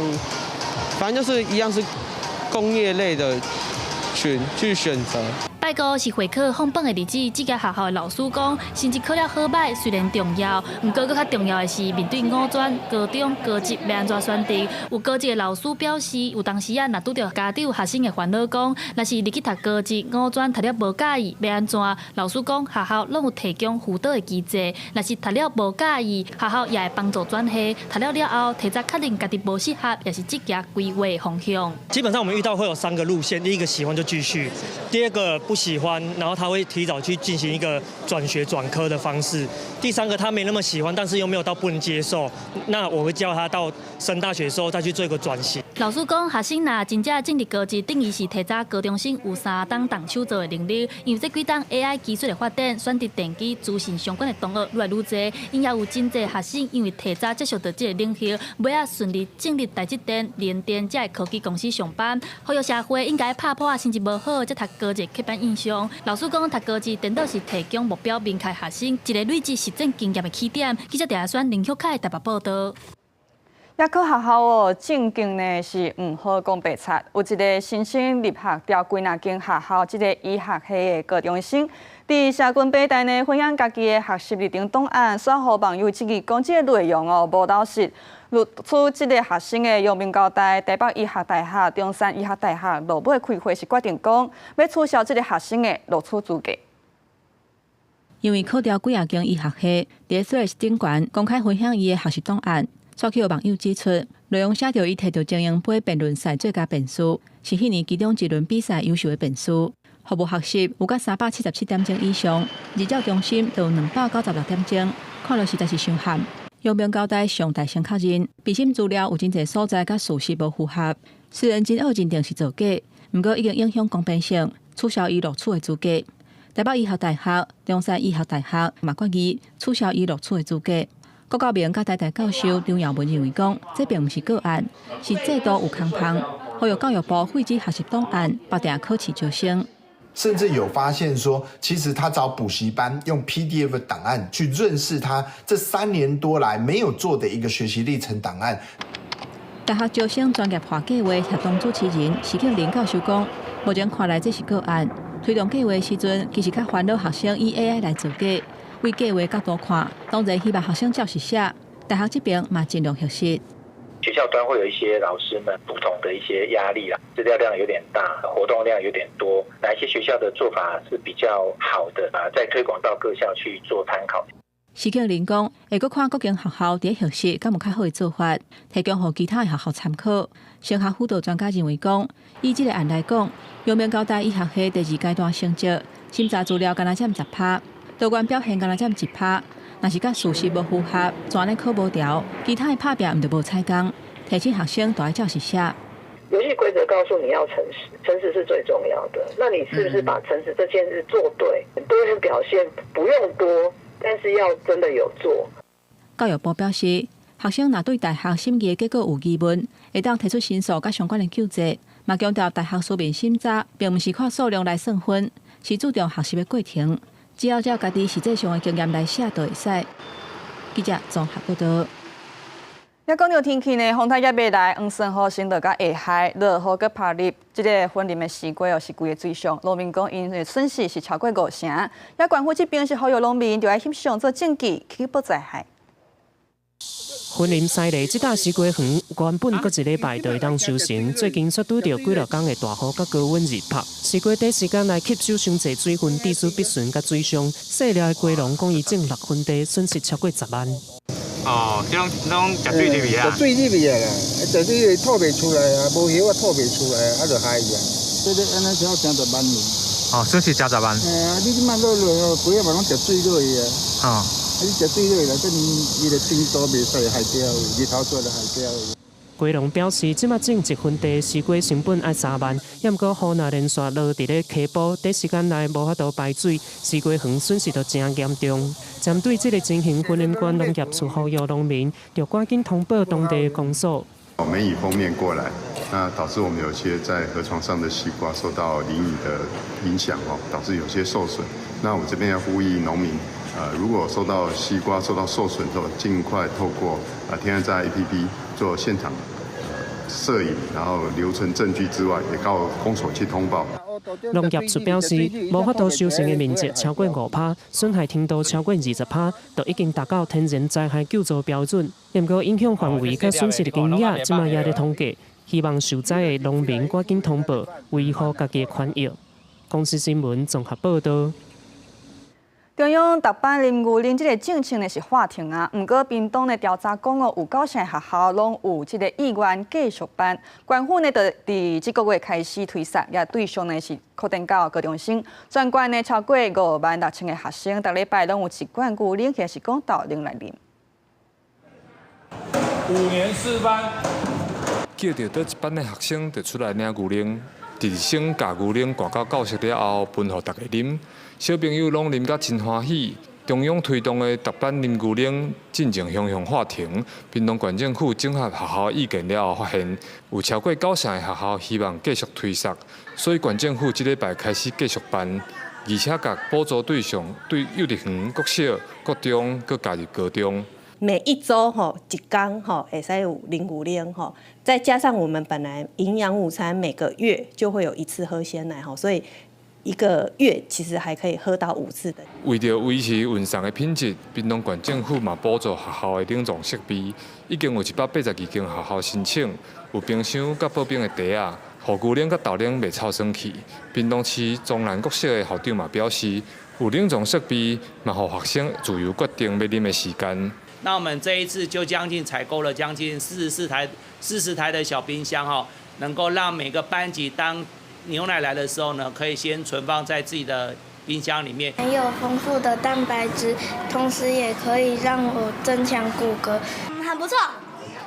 反正就是一样是工业类的群去选择。拜五是会考放榜的日子，这间学校的老师讲，成绩考了好歹虽然重要，不过更较重要的是面对5专、高中、高职要安怎选择。有高职的老师表示，有当时若拄到家长、学生的烦恼，讲若是入去读高职、5专读了无介意，要安怎？老师讲学校拢有提供辅导的机制，若是读了无介意，学校也会帮助转系。读了后，提早确定家己无适合，也是职业规划的方向。基本上我们遇到会有3个路线，第一个喜欢就继续，第二个不喜欢，然后他会提早去进行一个转学转科的方式。第3个他没那么喜欢，但是又没有到不能接受，那我会叫他到升大学的时候再去做一个转型。老师讲，学生若真正进入高职，等于是提早高中生有3档动手做的能力。因为这几档 AI 技术的发展，选择电机、资讯相关的同学愈来愈多，因也有真侪学生因为提早接触到这个领域，尾仔顺利进入台积电、联电这科技公司上班。呼吁社会应该拍破成绩无好才读高职刻板印象。老师讲，读高职颠倒是提供目标明确学生一个累积实践经验的起点。记者陈选林秀凯台北报道。也考学校哦，正经呢是唔好讲白贼。有一个新生入学调几哪间学校，这个医学系的高中生，伫社群平台呢分享家己的学习历程档案，刷互网友质疑讲即个内容无老实。如出即个学生的阳明交大、台北医学大学、中山医学大学落尾开会时决定讲，要取消即个学生的录取资格。因为扣掉几啊间医学系伫 Threads 顶悬公开分享伊的学习档案，刷起有网友指出，内容写着伊摕到精英杯辩论赛最佳辩手，是迄年其中一轮比赛优秀的辩手。服务学习有甲377点钟以上，日照中心就有296点钟，看落实在是伤罕。阳明交大上大声确认，备审资料有真侪所在甲事实无符合，虽然真恶认定是造假，毋过已经影响公平性，取消伊录取的资格。台北医学大学、中山医学大学嘛决议取消伊录取的资格。国教明甲台大教授张耀文认为讲，这并毋是个案，是制度有空隙，呼吁教育部废止学习档案，绑定考试招生。甚至有发现说，其实他找补习班用 PDF 档案去认识他这3年多来没有做的一个学习历程档案。大学招生专业化计划协同主持人徐庆林教授讲，目前看来这是个案。推动计划时阵，其实较烦恼学生以 AI 来做假。为计划角度看，当然希望学生照实写。大学这边嘛尽量核实。学校端会有一些老师们不同的一些压力啦，资料量有点大，活动量有点多，哪一些学校的做法是比较好的啊？再推广到各校去做参考。徐庆林讲，会阁看各间学校伫核实敢有较好的做法，提供予其他的学校参考。升学辅导专家认为讲，以这个案来讲，阳明交大医学系第2阶段成绩审查资料敢若占10%，多元表现敢若占1%。若是甲事实无符合，全咧考无调，其他的拍拼毋就无采工。提醒学生都要照实写。游戏规则告诉你要诚实，诚实是最重要的。那你是不是把诚实这件事做对？多元表现不用多，但是要真的有做。教育部表示，学生若对大学审议的结果有疑问，会当提出申诉甲相关的救济。嘛强调大学书面审查并毋是看数量来算分，是注重学习的过程。只要照家己实际上的经验来写就会使。记者综合报道。也讲到天气呢，风台也未来黄sơn號升到甲下海，落雨佮拍入，即个森林的西瓜是规个水上。农民讲因的损失是超过5成，也官府这边是呼吁农民就要翕相做证据，起报灾害。森林西里即搭西瓜园原本搁一礼拜就会当收成，最近却拄到几落天的大雨甲高温日晒，西瓜短时间内吸收伤侪水分，致使必顺甲水上。细粒的瓜农讲伊种6分地，损失超过10万。哦，这拢食水入去啊？食水入去啦，食水吐袂出来啊，无叶啊吐袂出来啊，就害伊啊。这安尼才要10万年。哦，损失10万。你即摆落规个嘛拢食水落去啊。哦。你食水落去啦，等伊的冰都袂使害掉，日头出来害掉。瓜农表示，即马种1分地西瓜成本要3万，也毋过雨若连续落伫咧溪埔，短时间内无法度排水，西瓜园损失就真严重。针对这个情形，云林县农业处呼吁农民要赶紧通报当地公所。梅雨锋面过来，那导致我们有些在河床上的西瓜受到淋雨的影响导致有些受损。那我这边要呼吁农民。如果收到西瓜受到受损之后，尽快透过天然灾 APP 做现场摄影，然后留存证据之外，也到公所去通报。农业处表示，无法度收成的面积超过5%，损害程度超过20%，都已经达到天然灾害救助标准。不过影响范围甲损失的金额，即马也在统计，希望受灾的农民赶紧通报，维护家己的权益。公司新闻综合报道。中央特办林牛令这个政策呢是划停啊，不过屏东的调查讲有9成学校拢有这个意愿继续办。官府呢，就伫这个月开始推测，也对象呢是扩展到高中生。全县呢超过56000个学生，每礼拜拢有一罐牛奶，也是讲到拎来啉。5年4班，叫到倒一班的学生就出来领牛奶，直升甲牛奶挂到教室了后，分予大家啉。小朋友拢啉甲真欢喜。中央推动的特办啉牛奶进程向划停，屏东县政府整合学校意见了后，发现有超过9成的学校希望继续推测，所以县政府这礼拜开始继续办，而且甲补助对象对幼稚园、国小、国中，佮加入高中。每一周一缸会使有零牛奶再加上我们本来营养午餐每个月就会有1次喝鲜奶所以1个月其实还可以喝到5次的。为着维持运送的品质，屏东县政府嘛补助学校的冷藏设备，已经有182间学校申请，有冰箱甲保冰的茶啊，互牛奶甲豆奶袂臭酸气。屏东市中南国小的校长嘛表示，有冷藏设备嘛，互学生自由决定要啉的时间。那我们这一次就将近采购了将近40台的小冰箱哈，能够让每个班级当牛奶来的时候呢，可以先存放在自己的冰箱里面。很有丰富的蛋白质，同时也可以让我增强骨骼。很不错，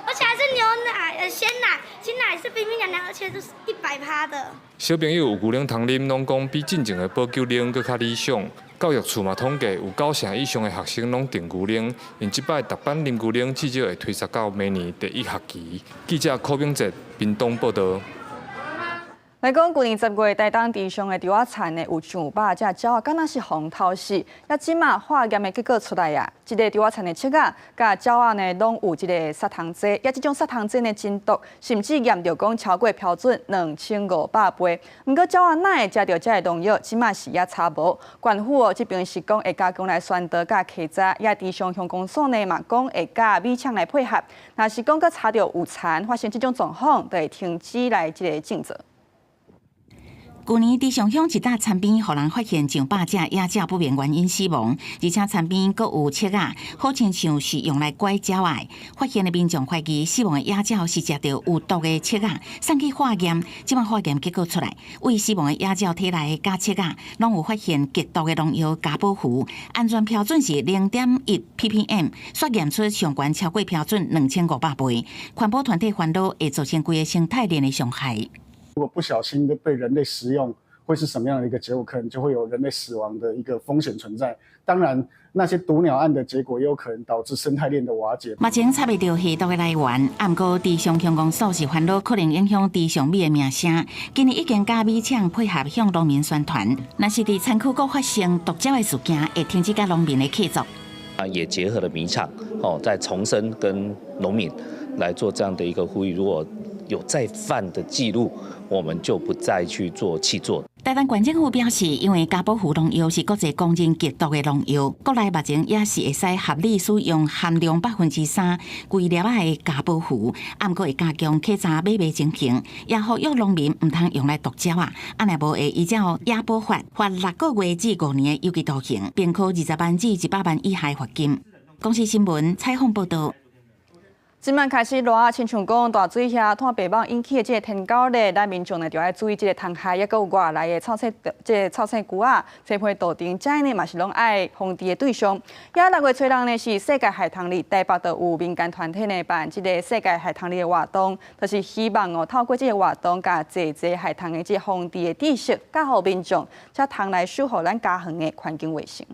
而且还是牛奶、鲜奶，鲜奶是冰冰凉凉，而且是100%的。小朋友有牛奶通啉，拢讲比进前的保久奶更较理想。教育处嘛统计，有90%以上的学生拢订牛奶，因这摆逐班啉牛奶至少会推迟到明年第1学期。记者柯炳哲，屏东报道。来讲，去年10月台东地上的稻仔田呢，有上百只鸟啊，敢若是风透死。也即马化验的结果出来啊，这个稻仔田的树啊，甲鸟啊呢，拢有这个杀虫剂，也这种杀虫剂呢真毒，甚至验到讲超过标准2500倍。不过鸟啊哪会食到这个农药，即马是也查无。县府哦这边是讲会加强来宣导甲稽查，也地上乡公所呢嘛讲会甲米厂来配合。若是讲佮查到有残，发生这种状况，就会停止来这个尽责。去年地上乡一搭田边，互人发现上百只野鸟不明原因死亡，而且田边阁有切啊，好亲像是用来拐鸟的。发现的民众怀疑死亡的野鸟是食到有毒的切啊，送去化验，即马化验结果出来，为死亡的野鸟体内的甲切啊，拢有发现极毒的农药加保护，安全标准是0.1 ppm， 刷验出上悬超过标准2500倍。环保团体烦恼会造成规个生态链的伤害。如果不小心的被人类食用，会是什么样的一个结果？可能就会有人类死亡的一个风险存在。当然，那些毒鸟案的结果也有可能导致生态链的瓦解。目前查未到下毒的来源，不过地上乡公所是烦恼可能影响地上米的名声。今年已经甲米厂配合向农民宣传，若是伫田区阁发生毒鸟的事件，会停止甲农民的客作。也结合了米厂在重申跟农民来做这样的一个呼吁，如果有再犯的记录，我们就不再去做弃作。台东县政府表示，因为加保护农药是国际公认极毒的农药，国内目前也是会使合理使用含量3%，规粒的加保护，不过会加强稽查买卖情形，也呼吁农民唔通用来毒鸟啊，若无会依照野保法，罚6个月至5年的有期徒刑，并科20万至100万以下罚金。公视新闻采访报道。今晚开始热啊，亲像讲大水遐摊白网引起的这个天狗咧，咱民众呢就要注意这个虫害，也有外来的草青菇啊、青皮豆丁，这呢嘛是拢爱防治的对象。也6月初6呢是世界海棠日，台北就有民间团体呢办这个世界海棠日的活动，就是希望哦透过这个活动，甲济海棠的这个防治的知识，教互民众，才通来守护咱家园的环境卫生。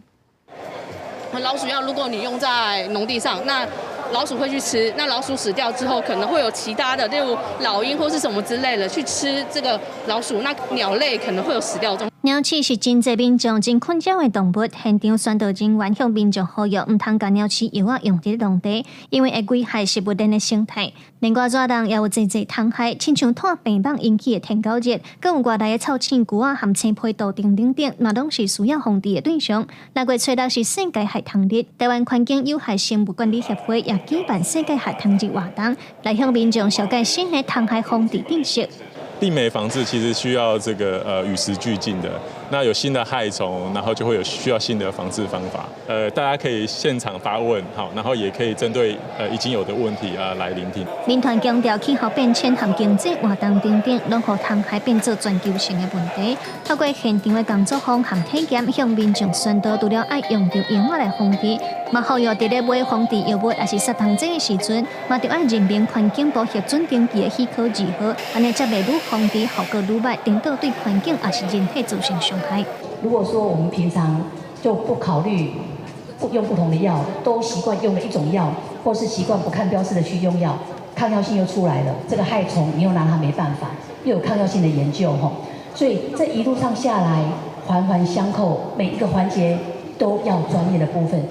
老鼠药，如果你用在农地上，那老鼠会去吃，那老鼠死掉之后，可能会有其他的，例如老鹰或是什么之类的去吃这个老鼠，那鸟类可能会有死掉中。鸟鼠是真济民众真困扰的动物，现场宣导人员向民众呼吁，唔通将鸟鼠药用伫农地，因为会危害食物链的生态。另外，热冬也有济虫害，亲像炭病网引起的天狗热，更有外来的草青菇啊、含青皮豆丁等等，嘛拢是需要防治的对象。6月初6是世界海棠日，台湾环境有害生物管理协会也举办世界海棠日活动，来向民众小解新的虫害防治知识。病媒防治其实需要这个与时俱进的，那有新的害虫，然后就会有需要新的防治方法。大家可以现场发问，好，然后也可以针对已经有的问题来聆听。民团强调气候变迁和经济活动等等，拢互虫害变做全球性的问题。透过现场的工作坊和体验，向民众宣导除了爱用着药物来防治，嘛呼吁伫咧买防治药物也是杀虫剂的时阵，嘛着爱认明环境保协准登记的许可字号，安尼才袂愈防治效果愈歹，顶到对环境也是人体造成伤害。如果说我们平常就不考虑用不同的药，都习惯用了一种药，或是习惯不看标示的去用药，抗药性又出来了，这个害虫你又拿它没办法，又有抗药性的研究所以这一路上下来环环相扣，每一个环节都要专业的部分。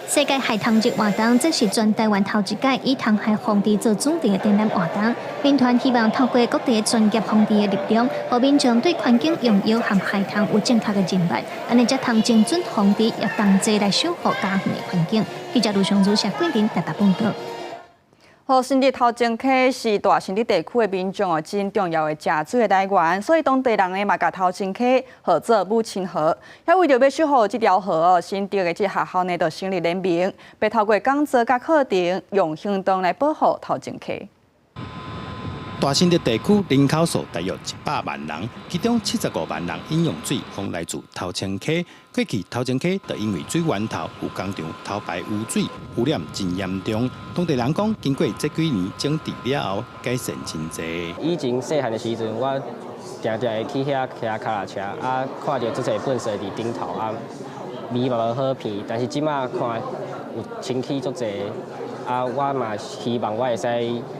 世界海棠日活动，这是全台湾头一届以塘海皇帝做主题的展览活动。民团希望透过各地专业皇帝的力量，让民众对环境拥有和海棠有正确的认识，安尼才通精准皇帝也同齐来守护家园的环境。记者卢尚如、谢桂林台北报道。好，新竹头前溪是大新竹地区的民众真重要的食水的来源，所以当地人呢嘛甲头前溪号做母亲河。也为着要守护这条河，新竹的这学校呢就成立联名，要透过讲座甲课程，用行动来保护头前溪。大新竹地区人口数大约100万人，其中75万人饮用水拢来自头前溪。过去头前溪就因为水源头有工厂头排污水，污染真严重。当地人讲，经过这几年整治了后，改善真侪。以前细汉的时阵，我常常会去遐骑脚踏车，啊，看到足侪粪扫伫顶头，啊，味嘛无好闻。但是即马看有清气足侪，啊，我嘛希望我会使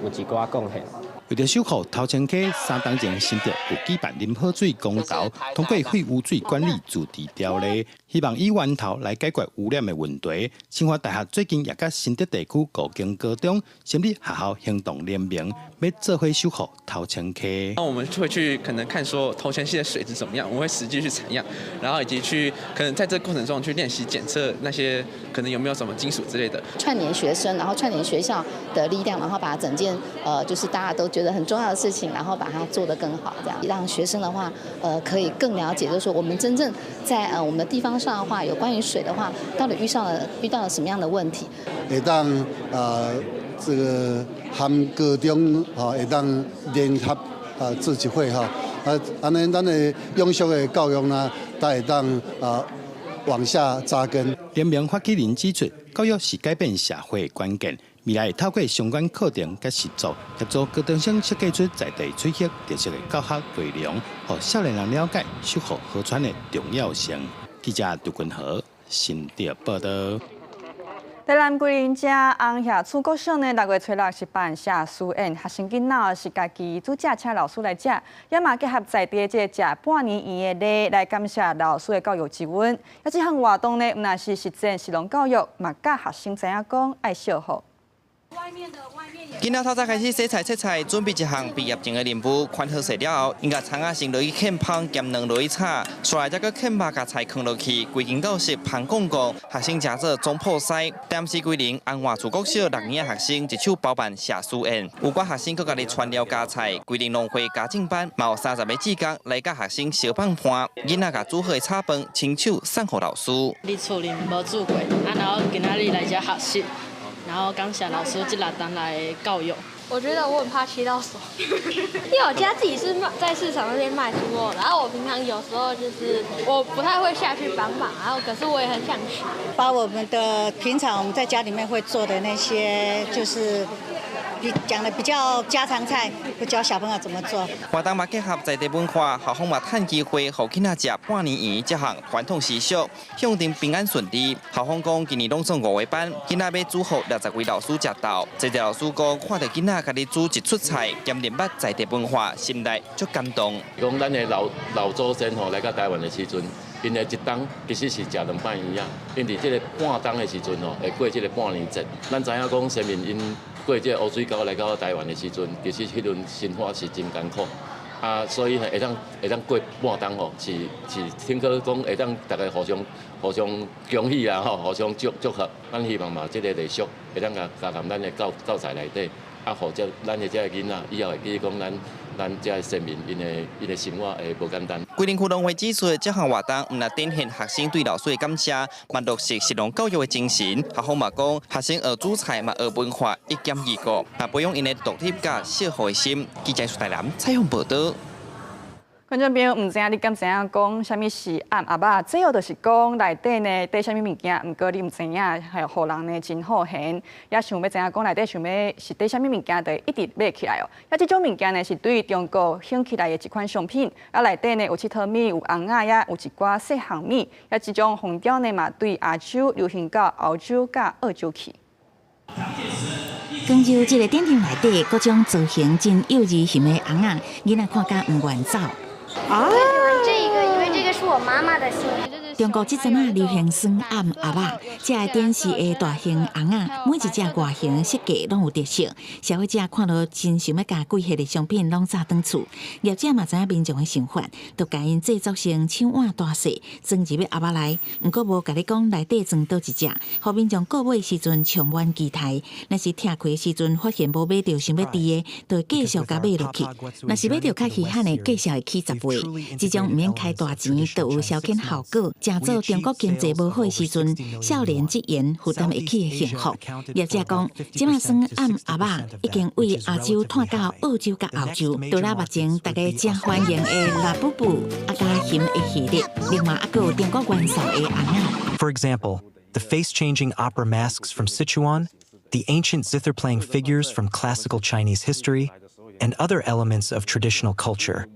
有一寡贡献。为了守护头前溪，3年前新竹有举办饮好水公投，通过废污水管理自治条例，希望以源头来解决污染的问题。清华大学最近也甲新竹地区高经高中成立学校行动联名，要做伙守护头前溪。那我们会去可能看说头前溪的水质怎么样，我们会实际去采样，然后以及去可能在这个过程中去练习检测那些可能有没有什么金属之类的。串联学生，然后串联学校的力量，然后把整件就是大家都觉得很重要的事情，然后把它做得更好，这样让学生的话，可以更了解，就是说我们真正在我们的地方上的话，有关于水的话，到底遇到了什么样的问题？会当这个含高中会当联合自治会安尼咱的永续的教育呢，才会当往下扎根。联名发起人指出，教育是改变社会的关键。未来透过相关课程甲实作，协助高中生设计出在地取得特色的教学内容，让少年人了解守护河川的重要性。记者杜君和新竹报道。台南桂林街红霞厝国小呢，6月初6是办写书宴，学生囡仔是家己煮食，请老师来食，也嘛结合在地这食半年圆的礼来感谢老师的教育之恩。也这项活动呢，唔但是实践实用教育，嘛教学生知影讲爱守护。今仔透早开始洗菜切菜，准备一项毕业前的任务。款好势了后，因甲葱仔先落去啃芳，兼卵落去炒，出来再搁啃肉甲菜放落去，规间教室芳公公，学生食做总破西。点时归零，安华厝国小6年的学生一手包办写书宴，有寡学生搁家己传了加菜，规定农会家政班，嘛有30个志工来甲学生小放盘，囡仔甲煮好的炒饭，亲手送给老师。你厝里无煮过，然后今仔日来这学习。然后感谢老师这6单来教育。我觉得我很怕切到手，因为我家自己是在市场那边卖猪肉的，然后我平常有时候就是我不太会下去帮忙，然后可是我也很想学。把我们的平常我们在家里面会做的那些，就是讲的比较家常菜，不教小朋友怎么做。活动嘛结合在地文化，校方嘛趁机会，互囡仔食半年圆这项传统习俗，向定平安顺利。校方讲今年拢算5个班，囡仔要煮好60位老师食到。这个老师讲看到囡仔家己煮一出菜，兼练捌在地文化，心内足感动。讲咱的老祖先吼来到台湾的时阵，因的一冬其实是食2摆圆啊。因伫这个半冬的时阵吼，会过这个半年节。咱知影讲先民因过这个乌水沟来到台湾的时阵，其实迄轮生活是真艰苦。啊，所以会当过半冬吼，是听说讲会当大家互相恭喜啊吼，互相祝贺。咱希望嘛，这个礼俗会当加含咱的教材内底。啊，或者咱的这个囡仔以后会记讲咱这个先民因的生活会无简单。桂林区农会指出，这项活动唔但展现学生对老师的感谢，嘛落实实用教育的精神。校方嘛讲，学生学煮菜嘛学文化，1兼2个，也培养因的独立甲守护的心。记者苏台南采访报道。观众朋友，唔知影你敢知影讲啥物是暗阿爸？主要就是讲内底呢底啥物物件，毋过你唔知影，还有互人呢真好闲，也想要知影讲内底想要是底啥物物件，就一直买起来哦。也这种物件呢是对中国兴起来的一款商品，啊内底呢有七套米，有红仔也有一寡细项米，也这种风调呢嘛对亚洲流行到欧洲甲澳洲去。广州这个店厅内底各种造型真幼稚型的红仔，囡仔看甲唔愿走。我喜欢这个，因为这个是我妈妈的姓。这是中国即阵流行酸暗鸭肉，这个电视的大型红仔，每一只外形设计拢有特色，消费者看到真想要甲贵下的商品拢炸转厝。业者嘛知影民众的想法，就甲因制作成抢碗大细，装入鸭肉内，毋过无甲你讲内底装倒一只，互民众购买时阵充满期待。若是拆开时阵发现无买到想要吃的，就会继续甲买落去。若是买到较稀罕的，继续会起10倍。即种毋免开大钱，都有消遣效果。正做中国经济无好的时阵，少年职员负担会起的幸福。业者讲，即马酸暗鸭肉已经为亚洲探到澳洲甲澳洲，除了目前大家真欢迎的辣布布、加咸的系列，另外还有中国元素的红仔。For example, the face-changing opera masks from Sichuan, the ancient zither-playing figures from classical Chinese history, and other elements of traditional culture.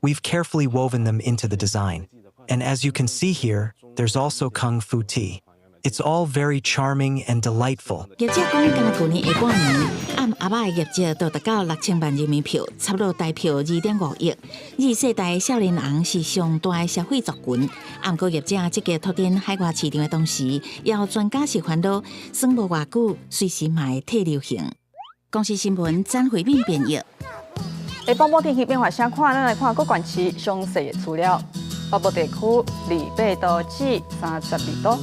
We've carefully woven them into the design. And as you can see here, there's also Kung Fu tea. It's all very charming and delightful. 业者讲，今年过年下半年，暗鸭肉的业绩都达到6000万人民票，差不多大票2.5亿。二世代少年红是上大的消费族群。暗过业者积极拓展海外市场的同时，也有专家是烦恼，算无偌久，随时嘛会退流行。公司新闻詹慧敏编译。下晡天气变化相看，咱来看各县市详细的资料。北部地区28度至32度。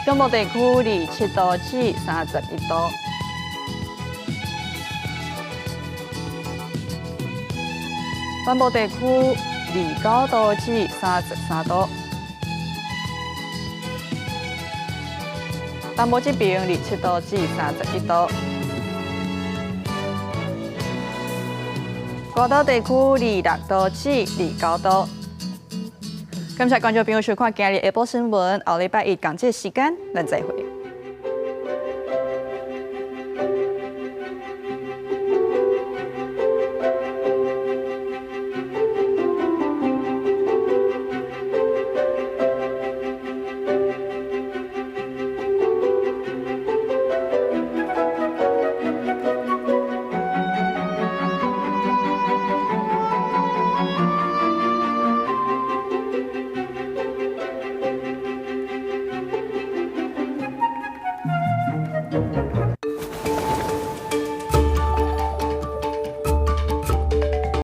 中部地区27度至31度，南部地区29度至33度，南部这边27度至31度，高岛地区26度至29度。感谢观众朋友收看今日下晡新闻，后礼拜一同这时间，咱再会。